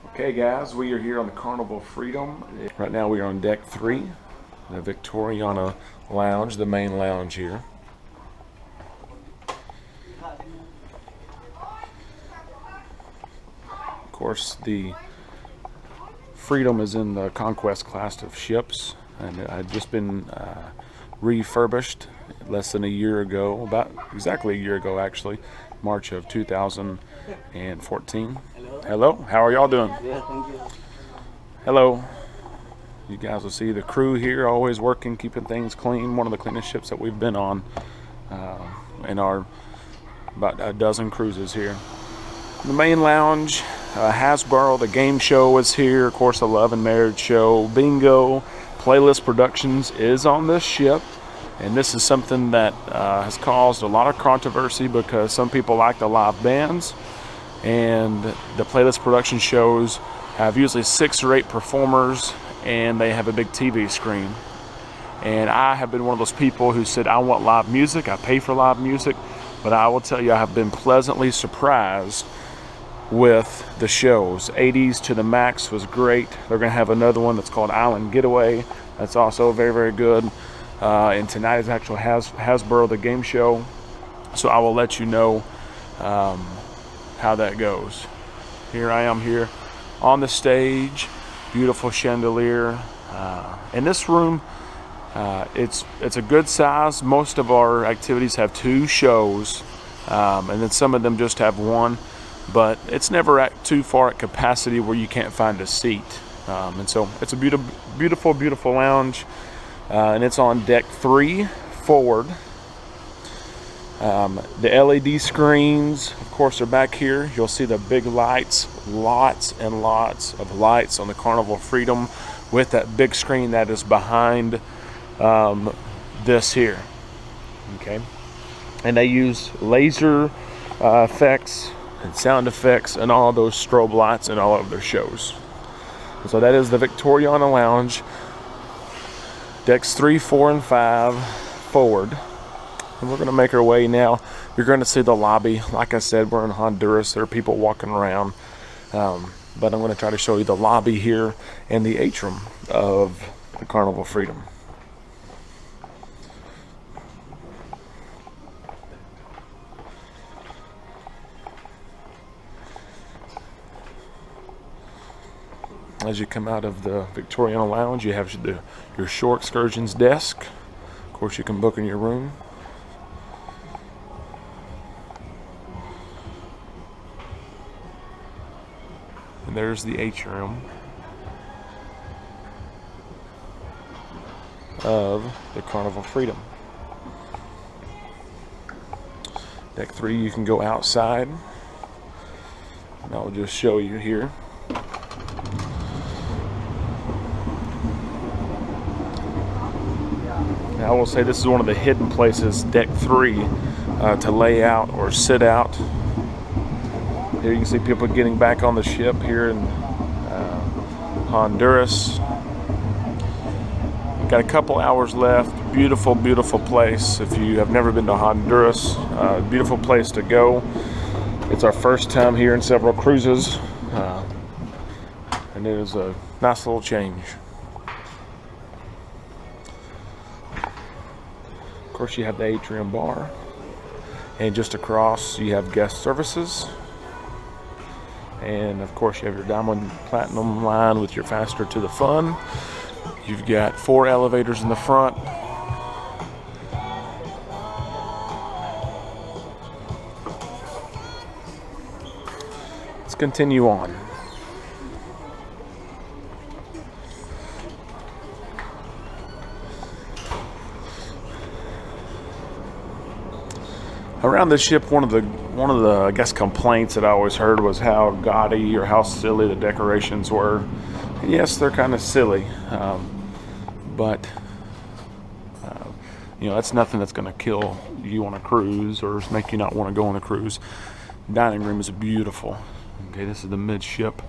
Okay guys, we are here on the Carnival Freedom. Right now we are on deck 3, the Victoriana Lounge, the main lounge here. Of course, the Freedom is in the Conquest class of ships, and it had just been refurbished less than a year ago, about exactly a year ago actually, March of 2014. Hello, how are y'all doing? Yeah, thank you. Hello. You guys will see the crew here always working, keeping things clean. One of the cleanest ships that we've been on in our about a dozen cruises here. The main lounge, Hasbro, the game show is here. Of course, the Love and Marriage show, bingo, Playlist Productions is on this ship. And this is something that has caused a lot of controversy because some people like the live bands. And the Playlist Production shows have usually 6 or 8 performers, and they have a big TV screen. And I have been one of those people who said, I want live music, I pay for live music, but I will tell you, I have been pleasantly surprised with the shows. 80s to the Max was great. They're going to have another one that's called Island Getaway. That's also very, very good. And tonight is actually Hasbro, the game show. So I will let you know how that goes. Here I am here on the stage, beautiful chandelier. In this room, it's a good size. Most of our activities have 2 shows, and then some of them just have 1, but it's never too far at capacity where you can't find a seat. And so it's a beautiful, beautiful lounge, and it's on deck 3 forward. The LED screens, of course, are back here. You'll see the big lights, lots and lots of lights on the Carnival Freedom with that big screen that is behind this here. Okay, and they use laser effects and sound effects and all those strobe lights in all of their shows. So that is the Victoriana Lounge, decks 3, 4, and 5 forward. And we're going to make our way now. You're going to see the lobby. Like I said, we're in Honduras. There are people walking around. But I'm going to try to show you the lobby here and the atrium of the Carnival Freedom. As you come out of the Victoriana Lounge, you have your shore excursions desk. Of course, you can book in your room. And there's the atrium of the Carnival Freedom. Deck 3, you can go outside. And I'll just show you here. Now, I will say this is one of the hidden places, deck 3, to lay out or sit out. Here you can see people getting back on the ship here in Honduras. Got a couple hours left. Beautiful, beautiful place. If you have never been to Honduras, beautiful place to go. It's our first time here in several cruises, and it is a nice little change. Of course, you have the atrium bar, and just across you have guest services. And of course, you have your Diamond Platinum line with your Faster to the Fun. You've got 4 elevators in the front. Let's continue on. Around the ship, one of the I guess complaints that I always heard was how gaudy or how silly the decorations were. And yes, they're kind of silly, but you know, that's nothing that's going to kill you on a cruise or make you not want to go on a cruise. Dining room is beautiful. Okay, this is the midship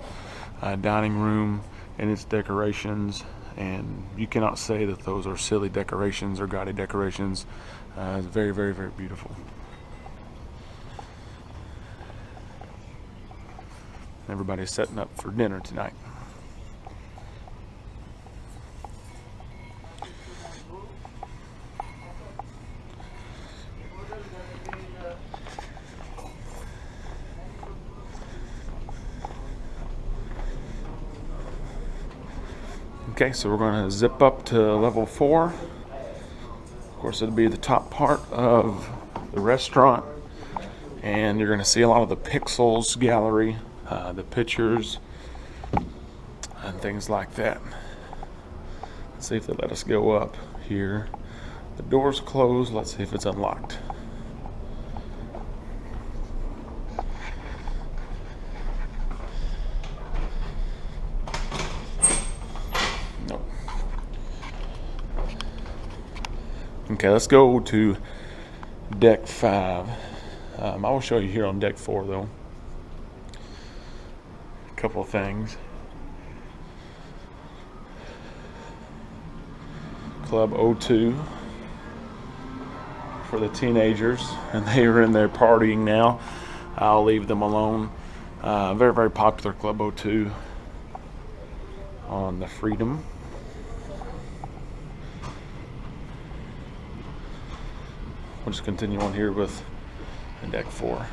dining room and its decorations, and you cannot say that those are silly decorations or gaudy decorations. It's very, very, very beautiful. Everybody's setting up for dinner tonight. Okay, so we're going to zip up to level 4. Of course, it'll be the top part of the restaurant, and you're going to see a lot of the pixels gallery, the pictures, and things like that. Let's see if they let us go up here. The door's closed. Let's see if it's unlocked. Okay, let's go to deck 5. I will show you here on deck 4 though. A couple of things. Club O2 for the teenagers, and they are in there partying now. I'll leave them alone. Very, very popular Club O2 on the Freedom. We'll just continue on here with deck 4.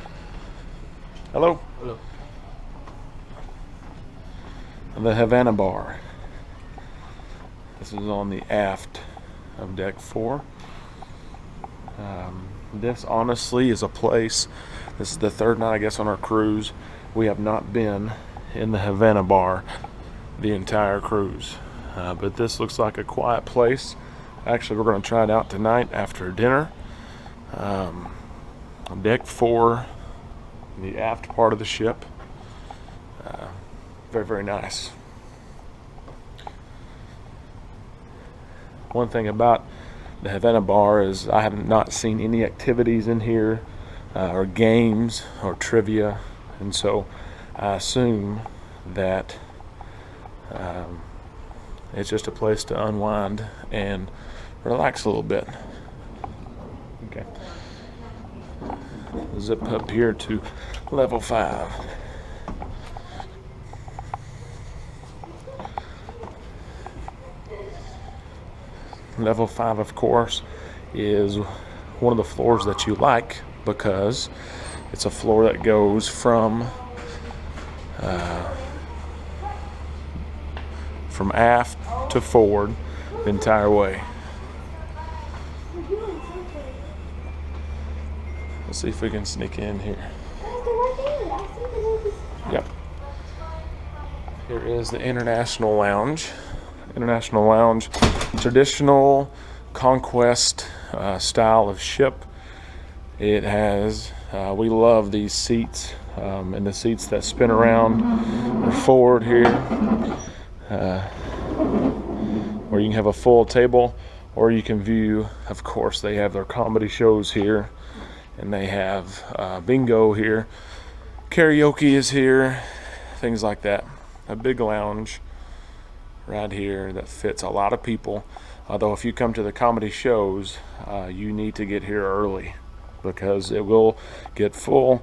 Hello. Hello. The Havana Bar. This is on the aft of deck 4. This honestly is a place. This is the third night, I guess, on our cruise. We have not been in the Havana Bar the entire cruise, but this looks like a quiet place. Actually, we're going to try it out tonight after dinner. On deck 4, the aft part of the ship. Very, very nice. One thing about the Havana Bar is I have not seen any activities in here, or games or trivia, and so I assume that it's just a place to unwind and relax a little bit. Okay. Zip up here to level 5. Level 5, of course, is one of the floors that you like because it's a floor that goes from aft to forward the entire way. Let's see if we can sneak in here. Yep. Here is the International Lounge. International Lounge, traditional conquest style of ship. It has, we love these seats, and the seats that spin around or forward here, where you can have a full table, or you can view, of course, they have their comedy shows here, and they have bingo here, karaoke is here, things like that. A big lounge right here that fits a lot of people. Although if you come to the comedy shows, you need to get here early because it will get full.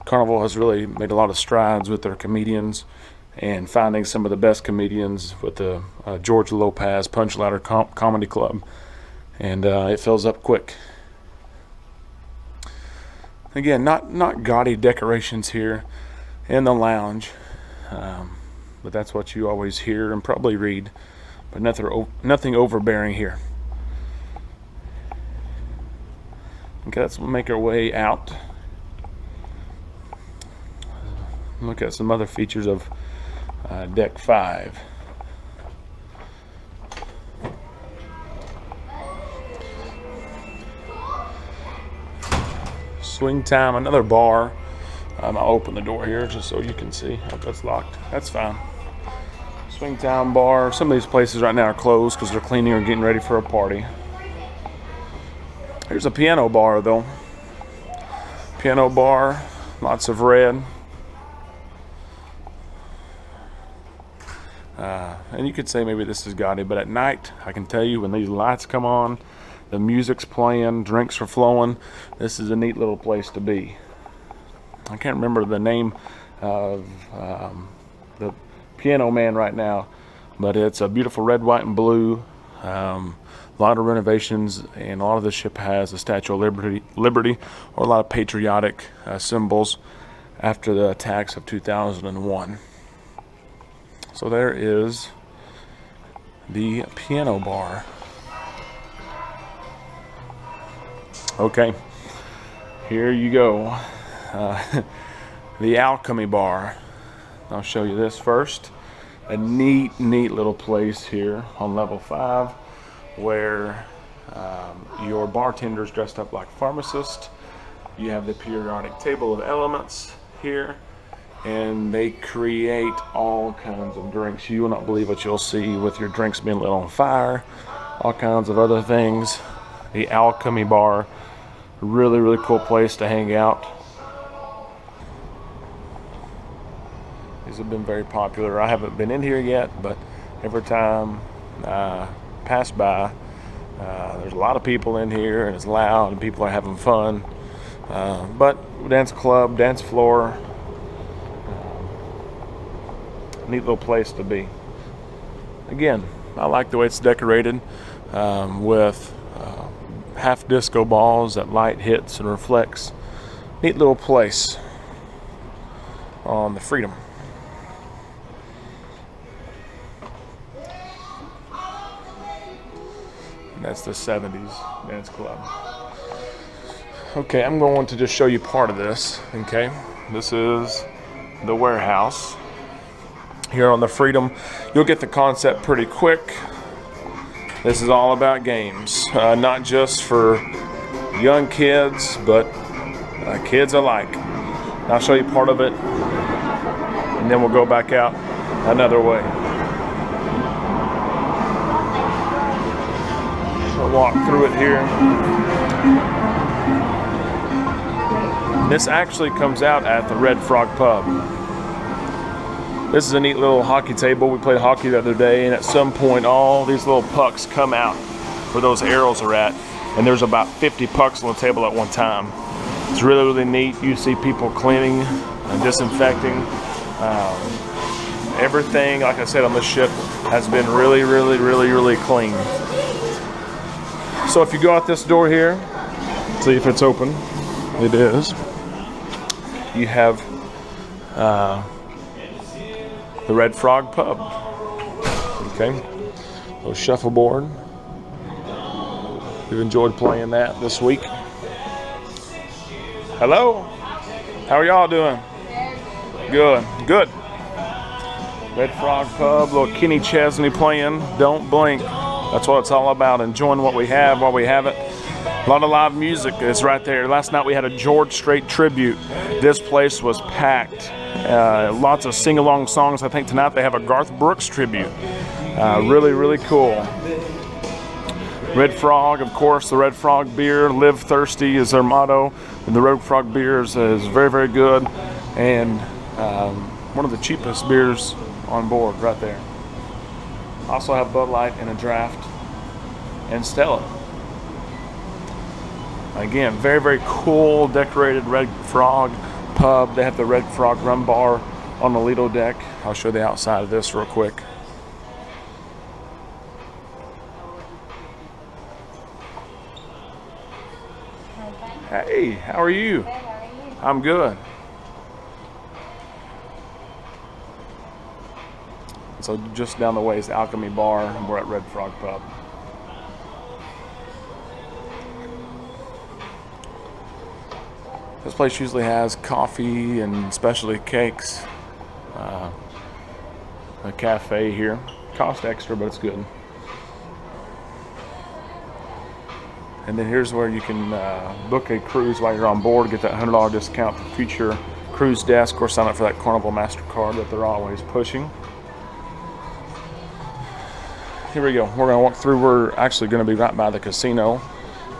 Carnival has really made a lot of strides with their comedians and finding some of the best comedians with the George Lopez Punch Ladder Comedy Club, and it fills up quick. Again, not gaudy decorations here in the lounge, but that's what you always hear and probably read, but nothing overbearing here. Okay, let's make our way out. Look at some other features of deck 5. Swingtime, another bar. I'll open the door here just so you can see. Oh, that's locked. That's fine. Swingtime Bar. Some of these places right now are closed because they're cleaning or getting ready for a party. Here's a piano bar though. Piano bar, lots of red. And you could say maybe this is gaudy, but at night, I can tell you when these lights come on, the music's playing, drinks are flowing, this is a neat little place to be. I can't remember the name of the Piano Man right now, but it's a beautiful red, white, and blue. A lot of renovations, and a lot of the ship has a Statue of Liberty, or a lot of patriotic symbols after the attacks of 2001. So there is the piano bar. Okay, here you go. The Alchemy Bar. I'll show you this first. A neat little place here on level 5 where your bartender's dressed up like pharmacist. You have the periodic table of elements here, and they create all kinds of drinks. You will not believe what you'll see with your drinks being lit on fire, all kinds of other things. The Alchemy Bar, really cool place to hang out. These have been very popular. I haven't been in here yet, but every time I pass by, there's a lot of people in here, and it's loud, and people are having fun. But dance club, dance floor, neat little place to be. Again, I like the way it's decorated with half disco balls that light hits and reflects. Neat little place on the Freedom. That's the 70s dance club. Okay, I'm going to just show you part of this. Okay, this is the warehouse here on the Freedom. You'll get the concept pretty quick. This is all about games, not just for young kids, but kids alike. I'll show you part of it, and then we'll go back out another way. I'll walk through it here. This actually comes out at the Red Frog Pub. This is a neat little hockey table. We played hockey the other day, and at some point all these little pucks come out where those arrows are at, and there's about 50 pucks on the table at one time. It's really neat. You see people cleaning and disinfecting. Everything, like I said, on this ship has been really clean. So if you go out this door here, see if it's open. It is. You have the Red Frog Pub. Okay, little shuffleboard. We've enjoyed playing that this week. Hello, how are y'all doing? Good. Red Frog Pub, little Kenny Chesney playing Don't Blink. That's what it's all about, enjoying what we have while we have it. A lot of live music is right there. Last night we had a George Strait tribute. This place was packed. Lots of sing-along songs. I think tonight they have a Garth Brooks tribute. Really cool. Red Frog, of course, the Red Frog beer. Live thirsty is their motto. And the Red Frog beer is very good. And one of the cheapest beers on board right there. Also have Bud Light and a draft and Stella. Again, very cool decorated Red Frog Pub. They have the Red Frog Rum Bar on the Lido Deck. I'll show you the outside of this real quick. Hey, how are you? Good, how are you? I'm good. So just down the way is the Alchemy Bar, and we're at Red Frog Pub. This place usually has coffee and specialty cakes. A cafe here. Cost extra, but it's good. And then here's where you can book a cruise while you're on board, get that $100 discount for future cruise desk, or sign up for that Carnival MasterCard that they're always pushing. Here we go. We're going to walk through. We're actually going to be right by the casino,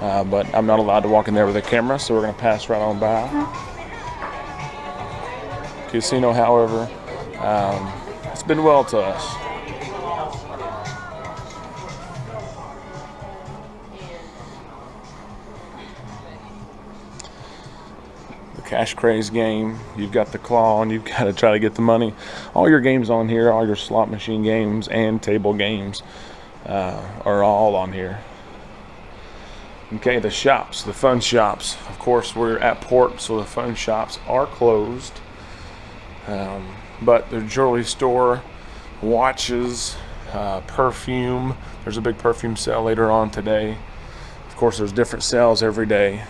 but I'm not allowed to walk in there with a camera, so we're going to pass right on by. Casino, however, it's been well to us. The cash craze game. You've got the claw, and you've got to try to get the money. All your games on here, all your slot machine games and table games are all on here. Okay, the shops, the fun shops. Of course, we're at port, so the fun shops are closed. But the jewelry store, watches, perfume. There's a big perfume sale later on today. Of course, there's different sales every day.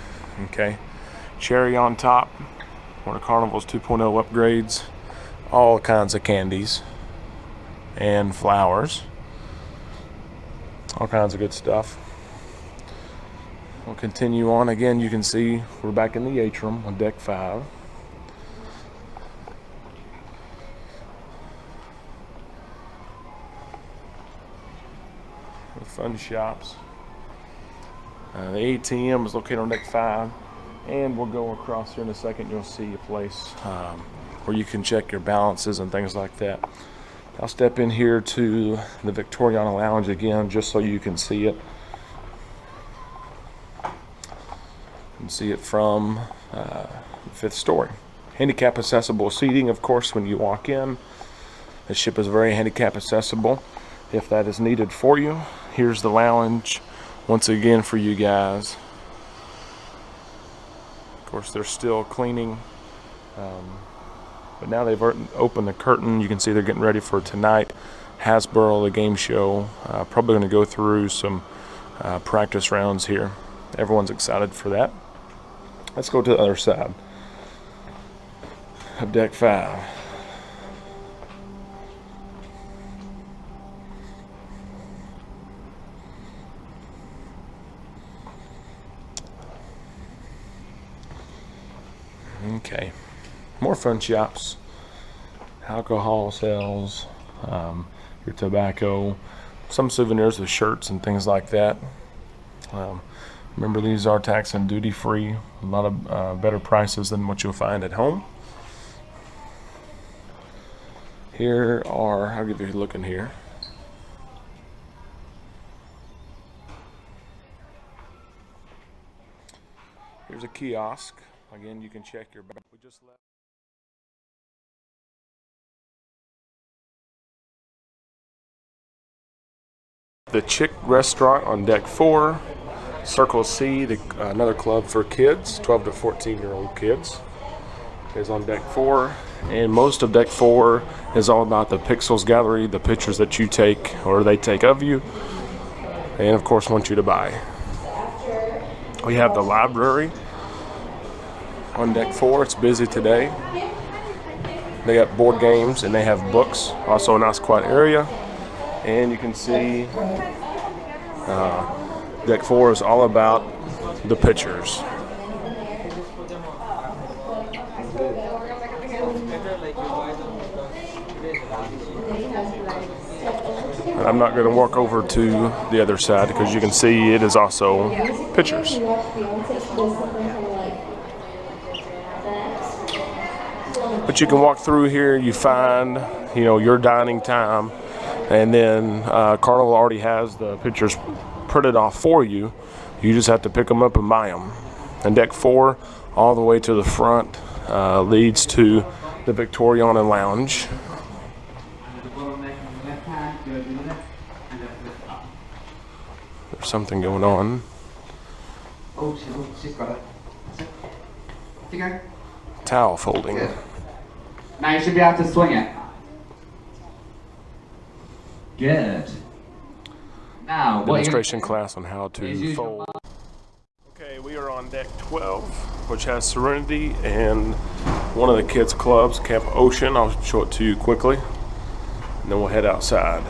Okay, cherry on top, one of Carnival's 2.0 upgrades. All kinds of candies and flowers. All kinds of good stuff. We'll continue on. Again, you can see we're back in the atrium on deck 5. The fun shops. The ATM is located on deck 5, and we'll go across here in a second. You'll see a place where you can check your balances and things like that. I'll step in here to the Victoriana Lounge again, just so you can see it. You can see it from the 5th story. Handicap accessible seating, of course, when you walk in. The ship is very handicap accessible if that is needed for you. Here's the lounge once again for you guys. Of course, they're still cleaning, but now they've opened the curtain. You can see they're getting ready for tonight. Hasbro, the game show. Probably going to go through some practice rounds here. Everyone's excited for that. Let's go to the other side of deck 5. Okay, more fun shops, alcohol sales, your tobacco, some souvenirs with shirts and things like that. Remember, these are tax and duty free. A lot of better prices than what you'll find at home. Here are, I'll give you a look in here. Here's a kiosk. Again, you can check your bag. We just left. The Chic Restaurant on deck 4. Circle C, another club for kids, 12 to 14-year-old kids, is on deck 4. And most of deck 4 is all about the Pixels Gallery, the pictures that you take or they take of you, and of course want you to buy. We have the library on deck 4. It's busy today. They got board games and they have books. Also a nice quiet area. And you can see deck 4 is all about the pictures. And I'm not going to walk over to the other side because you can see it is also pictures. But you can walk through here, you find, your dining time, and then Carnival already has the pictures printed off for you. You just have to pick them up and buy them. And deck 4, all the way to the front, leads to the Victoriana Lounge. There's something going on. Towel folding. Good. Now you should be able to swing it. Good. Now, Demonstration class on how to fold. Okay, we are on deck 12, which has Serenity and one of the kids' clubs, Camp Ocean. I'll show it to you quickly, and then we'll head outside.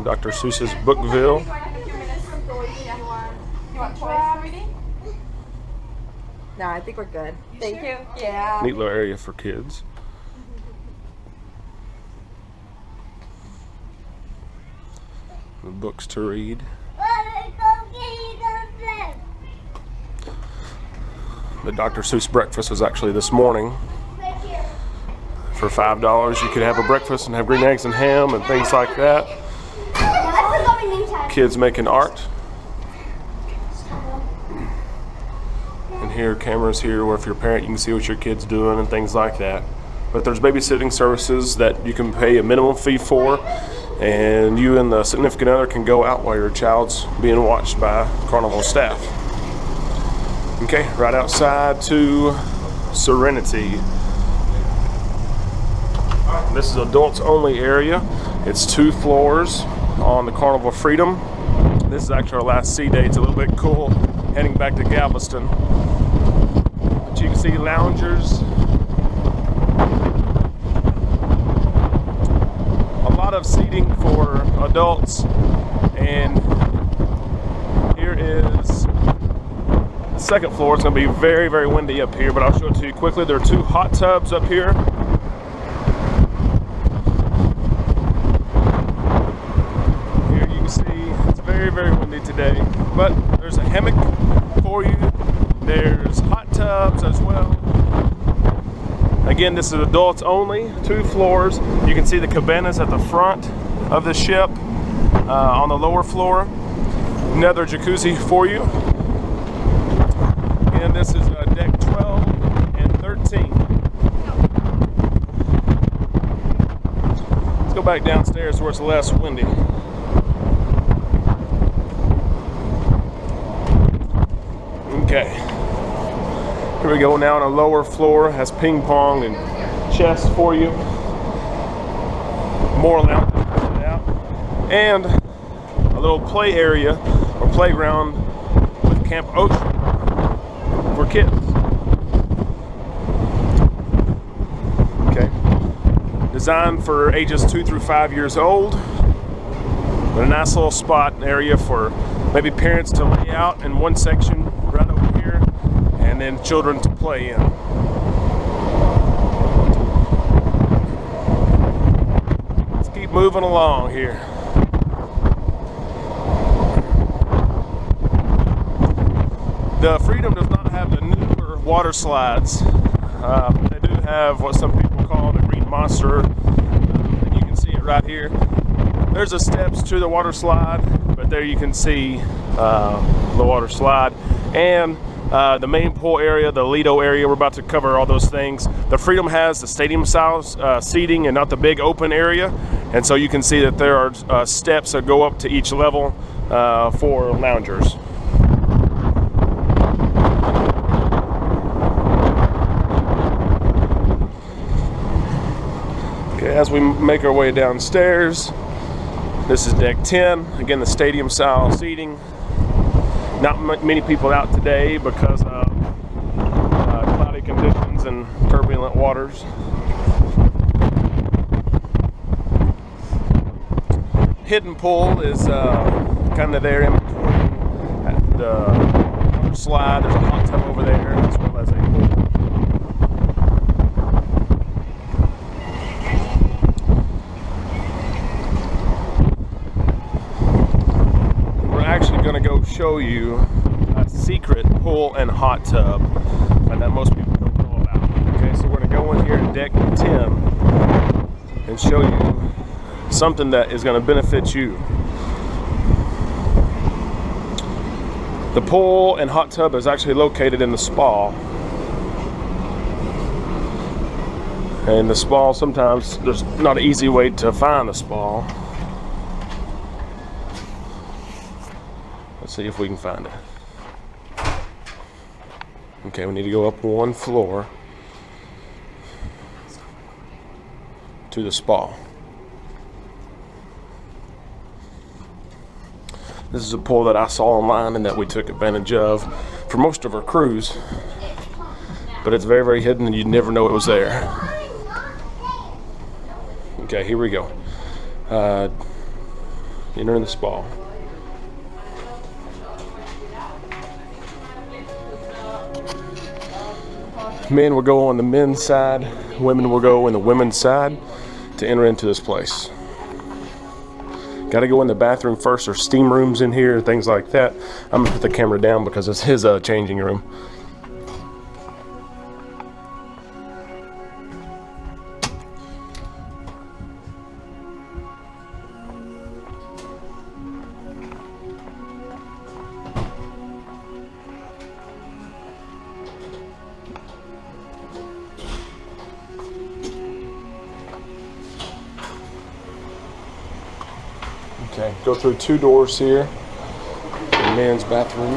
Dr. Seuss's Bookville. You want choice reading? No, I think we're good. Thank you. Yeah. Neat little area for kids. The books to read. The Dr. Seuss breakfast was actually this morning. For $5, you could have a breakfast and have green eggs and ham and things like that. kids making art. And here, cameras here, where if you're a parent, you can see what your kid's doing and things like that. But there's babysitting services that you can pay a minimum fee for, and you and the significant other can go out while your child's being watched by Carnival staff. Okay, right outside to Serenity. This is adults only area. It's 2 floors on the Carnival Freedom. This is actually our last sea day. It's a little bit cool heading back to Galveston. But you can see loungers. A lot of seating for adults. And here is the second floor. It's going to be very, very windy up here, but I'll show it to you quickly. There are 2 hot tubs up here. Here you can see it's very, very windy today, but there's a hammock for you. There's hot tubs as well. Again, this is adults only, 2 floors. You can see the cabanas at the front of the ship on the lower floor. Another jacuzzi for you. And this is deck 12 and 13. Let's go back downstairs where it's less windy. Okay. Here we go now on a lower floor. Has ping pong and chess for you. More lounges out. And a little play area or playground with Camp Ocean for kids. Okay. Designed for ages 2 through 5 years old. But a nice little spot area for maybe parents to lay out in one section right over here, and then children to play in. Let's keep moving along here. The Freedom does not have the newer water slides. They do have what some people call the Green Monster, and you can see it right here. There's the steps to the water slide, but there you can see the water slide. And the main pool area, the Lido area, we're about to cover all those things. The Freedom has the stadium style seating and not the big open area. And so you can see that there are steps that go up to each level for loungers. Okay, as we make our way downstairs, this is deck 10. Again, the stadium style seating. Not many people out today because of cloudy conditions and turbulent waters. Hidden pool is kind of there in between the water slide. There's a hot tub over there as well as a pool. Going to go show you a secret pool and hot tub that most people don't know about. Okay, so we're going to go in here at deck 10 and show you something that is going to benefit you. The pool and hot tub is actually located in the spa. And the spa, sometimes there's not an easy way to find the spa. Let's see if we can find it. Okay, we need to go up 1 floor to the spa. This is a pool that I saw online and that we took advantage of for most of our cruise. But it's very, very hidden and you'd never know it was there. Okay, here we go. Enter in the spa. Men will go on the men's side, women will go in the women's side to enter into this place. Got to go in the bathroom first. There's steam rooms in here, things like that. I'm going to put the camera down because it's his changing room. Okay, go through 2 doors here. The men's bathroom.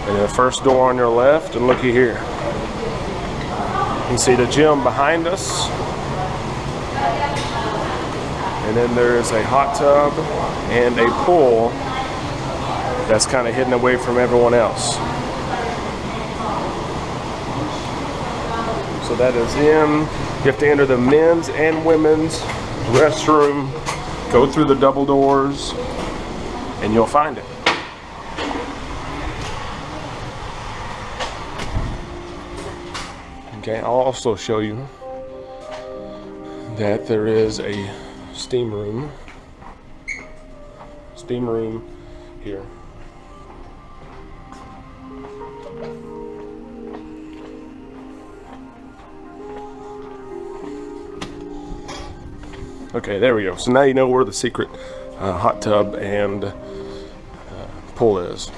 And the first door on your left, and looky here. You can see the gym behind us. And then there is a hot tub and a pool that's kind of hidden away from everyone else. So that is in. You have to enter the men's and women's restroom, go through the double doors, and you'll find it. Okay, I'll also show you that there is a steam room here. Okay, there we go. So now you know where the secret hot tub and pool is.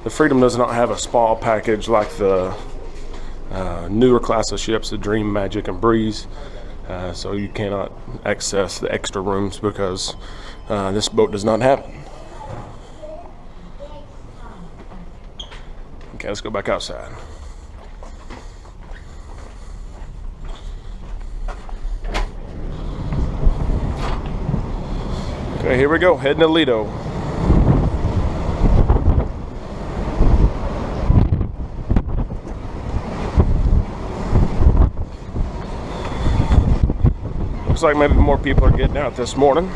The Freedom does not have a spa package like the newer class of ships, the Dream, Magic, and Breeze. So you cannot access the extra rooms because this boat does not have it. Okay, let's go back outside. Okay, here we go, heading to Lido. Looks like maybe more people are getting out this morning.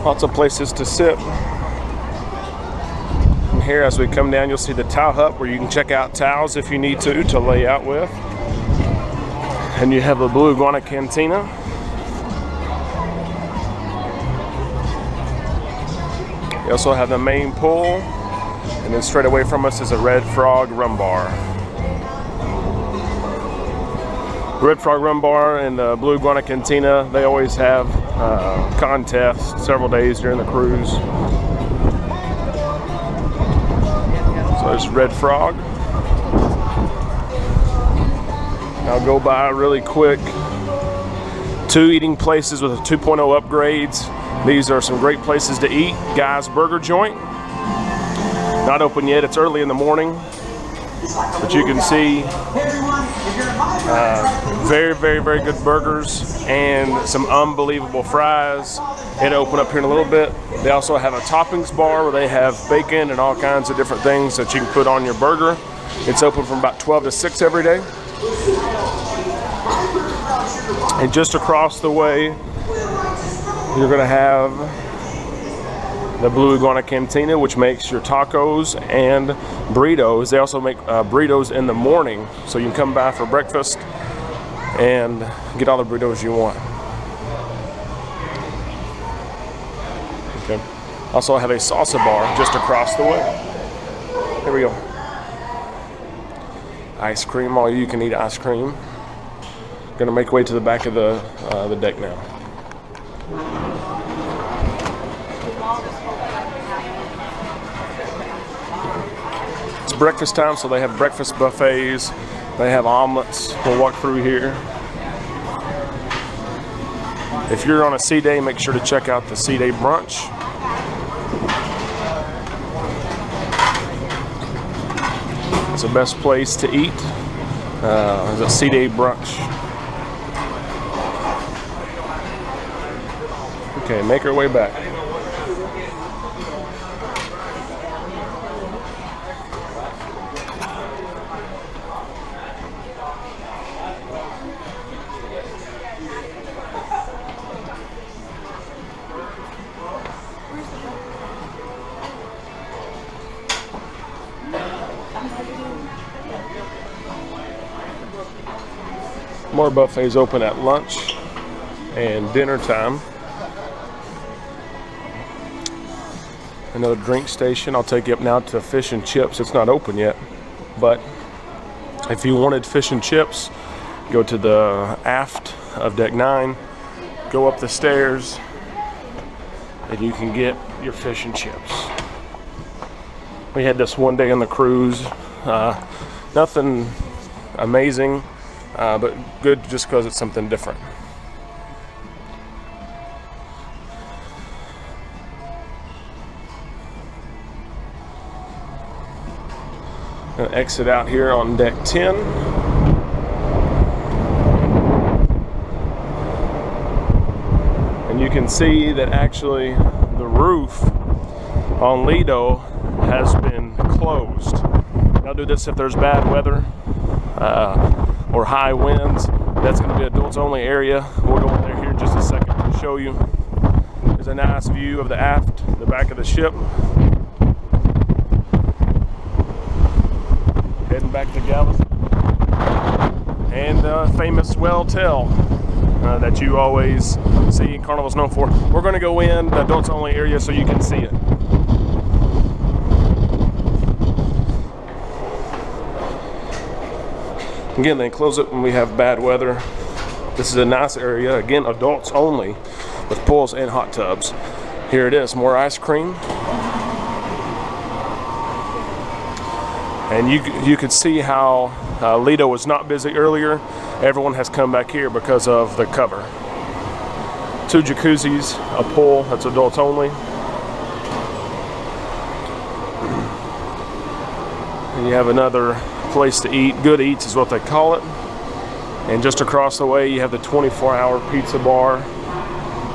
Lots of places to sit. And here as we come down, you'll see the towel hut where you can check out towels if you need to lay out with. And you have the Blue Iguana Cantina. You also have the main pool, and then straight away from us is a Red Frog Rum Bar. Red Frog Rum Bar and the Blue Iguana Cantina, they always have contests several days during the cruise. So there's Red Frog. I'll go by really quick. 2 eating places with 2.0 upgrades. These are some great places to eat. Guy's Burger Joint. Not open yet, it's early in the morning. But you can see very, very, very good burgers and some unbelievable fries. It'll open up here in a little bit. They also have a toppings bar where they have bacon and all kinds of different things that you can put on your burger. It's open from about 12 to 6 every day. And just across the way, you're going to have the Blue Iguana Cantina, which makes your tacos and burritos. They also make burritos in the morning, so you can come by for breakfast and get all the burritos you want. Okay. Also have a salsa bar just across the way. Here we go. Ice cream, all you can eat ice cream. Gonna make way to the back of the deck now. It's breakfast time, so they have breakfast buffets. They have omelets. We'll walk through here. If you're on a sea day, make sure to check out the sea day brunch. It's the best place to eat. It's a sea day brunch. Okay, make our way back. More buffets open at lunch and dinner time. another drink station. I'll take you up now to Fish and Chips. It's not open yet, but if you wanted fish and chips, go to the aft of deck 9, go up the stairs, and you can get your fish and chips. We had this one day on the cruise. Nothing amazing, but good just because it's something different. Gonna exit out here on deck 10. And you can see that actually the roof on Lido has been closed. I'll do this if there's bad weather or high winds. That's going to be adults only area. We'll go in there here in just a second to show you. There's a nice view of the aft, the back of the ship. Heading back to Galveston. And the famous Well Tell that you always see Carnival's known for. We're going to go in the adults only area so you can see it. Again, they close it when we have bad weather. This is a nice area. Again, adults only with pools and hot tubs. Here it is, more ice cream. And you could see how Lido was not busy earlier. Everyone has come back here because of the cover. 2 jacuzzis, a pool that's adults only. And you have another place to eat. Good Eats is what they call it. And just across the way you have the 24-hour pizza bar.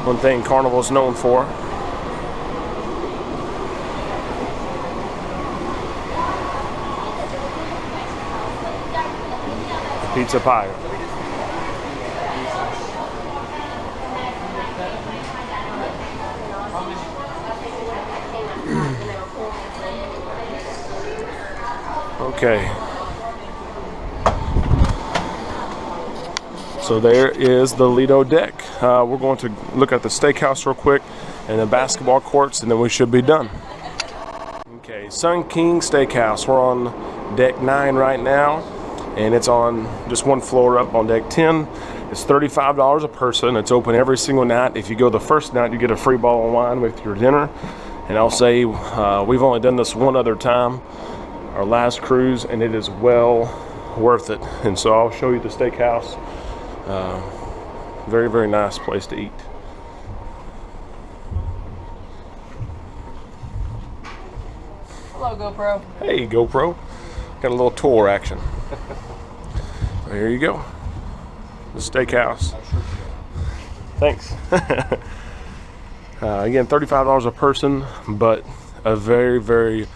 One thing Carnival's known for. Pizza pie. Okay. So there is the Lido Deck. We're going to look at the steakhouse real quick and the basketball courts, and then we should be done. Okay, Sun King Steakhouse. We're on deck 9 right now, and it's on just one floor up on deck 10. It's $35 a person. It's open every single night. If you go the first night, you get a free bottle of wine with your dinner. And I'll say we've only done this one other time, our last cruise, and it is well worth it. And so I'll show you the steakhouse. Very, very nice place to eat. Hello, GoPro. Hey, GoPro. Got a little tour action. There you go. The steakhouse. Thanks. Again, $35 a person, but a very, very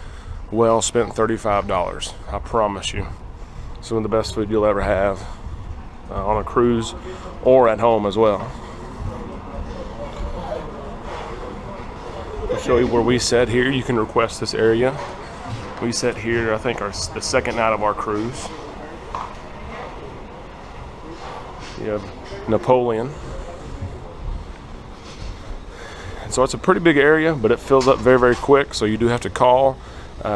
well spent $35. I promise you. Some of the best food you'll ever have on a cruise or at home as well. I'll show you where we sat here. You can request this area. We sat here, I think, the second night of our cruise. You have Napoleon. And so it's a pretty big area, but it fills up very, very quick. So you do have to call,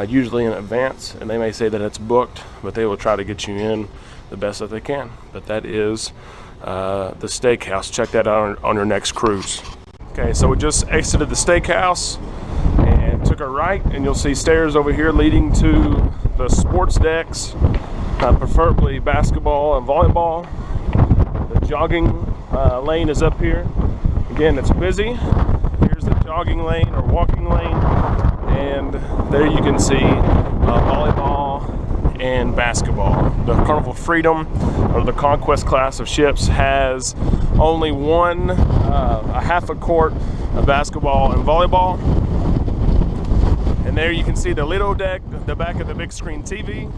usually in advance, and they may say that it's booked, but they will try to get you in the best that they can. But that is the steakhouse. Check that out on your next cruise. Okay, so we just exited the steakhouse and took a right, and you'll see stairs over here leading to the sports decks, preferably basketball and volleyball. The jogging lane is up here. Again, it's busy. Here's the jogging lane or walking lane, and there you can see volleyball and basketball. The Carnival Freedom, or the Conquest class of ships, has only a half a court of basketball and volleyball. And there you can see the Lido Deck, the back of the big screen TV.